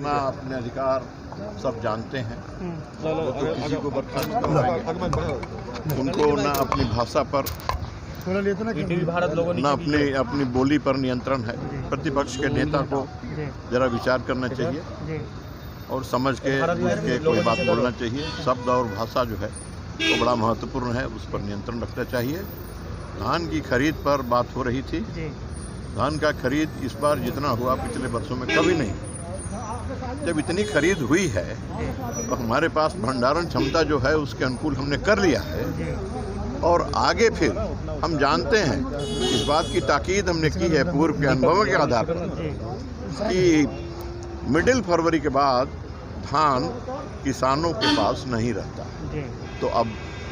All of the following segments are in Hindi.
अपना अपने अधिकार सब जानते हैं। वो तो किसी को बर्खास्त करवाएंगे, उनको ना अपनी भाषा पर ना अपनी बोली पर नियंत्रण है। प्रतिपक्ष के नेता को जरा विचार करना चाहिए और समझ के कोई बात बोलना चाहिए। शब्द और भाषा जो है वो बड़ा महत्वपूर्ण है, उस पर नियंत्रण रखना चाहिए। धान की खरीद पर बात हो रही थी। धान का खरीद इस बार जितना हुआ पिछले वर्षों में कभी नहीं। जब इतनी खरीद हुई है तो हमारे पास भंडारण क्षमता जो है उसके अनुकूल हमने कर लिया है और आगे फिर हम जानते हैं, इस बात की ताकीद हमने की है पूर्व के अनुभवों के आधार पर कि मिडिल फरवरी के बाद धान किसानों के पास नहीं रहता। तो अब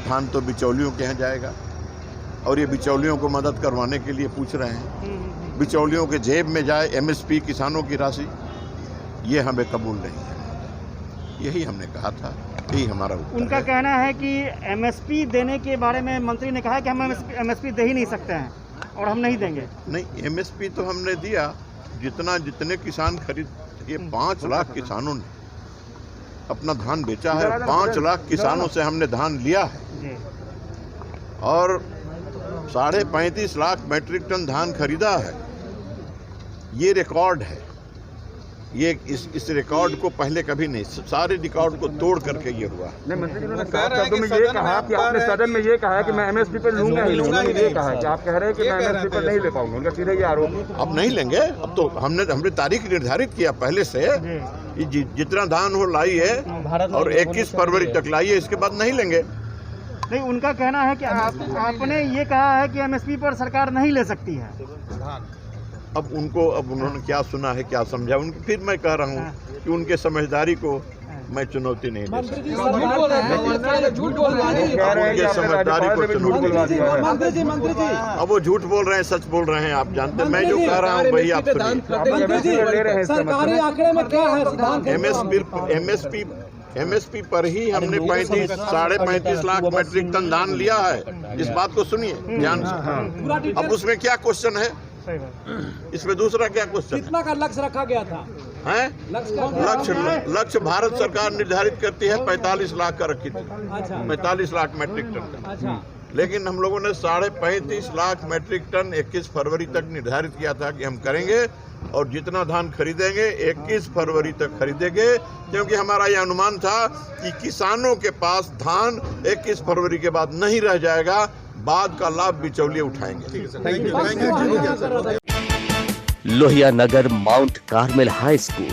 धान तो बिचौलियों के यहाँ जाएगा और ये बिचौलियों को मदद करवाने के लिए पूछ रहे हैं। बिचौलियों के जेब में जाए एमएसपी किसानों की राशि, ये हमें कबूल नहीं है। यही हमने कहा था, यही हमारा उत्तर उनका कहना है कि एमएसपी देने के बारे में मंत्री ने कहा कि हम एमएसपी दे ही नहीं सकते हैं और हम नहीं देंगे। नहीं, एमएसपी तो हमने दिया जितने किसान खरीद, ये 5 लाख किसानों ने अपना धान बेचा है। 5 लाख किसानों से हमने धान लिया है और 35.5 लाख मैट्रिक टन धान खरीदा है। ये रिकॉर्ड है। ये इस रिकॉर्ड को पहले कभी नहीं, सारे रिकॉर्ड को तोड़ करके ये हुआ। नहीं, मंत्री जी ने साफ शब्दों में ये कहा कि आपने सदन में ये कहा कि मैं एमएसपी पर लूंगा ही लूंगा, ये कहा कि आप कह रहे हैं कि मैं एमएसपी पर नहीं ले पाऊंगा। उनका सीधे ये आरोप। अब नहीं लेंगे, अब तो हमने तारीख निर्धारित किया पहले से, जितना धान हो लाई है और 21 फरवरी तक लाई है, इसके बाद नहीं लेंगे। नहीं, उनका कहना है कि आपने ये कहा है कि एमएसपी पर सरकार नहीं ले सकती है। अब उन्होंने क्या सुना है, क्या समझा, उनको फिर मैं कह रहा हूँ कि उनके समझदारी को मैं चुनौती नहीं दे सकता। उनके समझदारी को चुनौती। अब वो झूठ बोल रहे हैं, सच बोल रहे हैं, आप जानते हैं। मैं जो कह रहा हूँ वही आप सुनिए। एमएसपी पर ही हमने 35.5 लाख मैट्रिक टन धान लिया है। इस बात को सुनिए ध्यान से। अब उसमें क्या क्वेश्चन है, इसमें दूसरा क्या क्वेश्चन, कितना का लक्ष्य रखा गया था? है लक्ष्य भारत सरकार निर्धारित करती है 45 लाख का रखी थी। 45 लाख मैट्रिक टन का। लेकिन हम लोगों ने 35.5 लाख मैट्रिक टन 21 फरवरी तक निर्धारित किया था कि हम करेंगे और जितना धान खरीदेंगे 21 फरवरी तक खरीदेंगे, क्योंकि हमारा यह अनुमान था कि किसानों के पास धान 21 फरवरी के बाद नहीं रह जाएगा, बाद का लाभ बिचौलिए उठाएंगे। Lohia Nagar mount Carmel high school,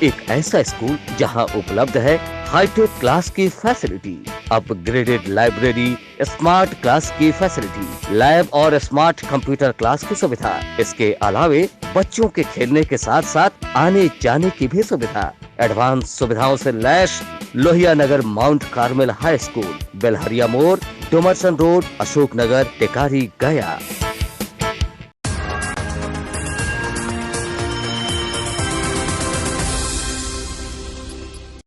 एक ऐसा स्कूल जहां उपलब्ध है हाईटेक क्लास की facility, upgraded library, smart class की फैसिलिटी, लैब और स्मार्ट कंप्यूटर क्लास की सुविधा। इसके अलावे बच्चों के खेलने के साथ साथ आने जाने की भी सुविधा। एडवांस सुविधाओं से lace Lohia Nagar mount Carmel high school, Belharia मोड़, डुमरसन रोड, अशोक नगर, टेकारी, गया।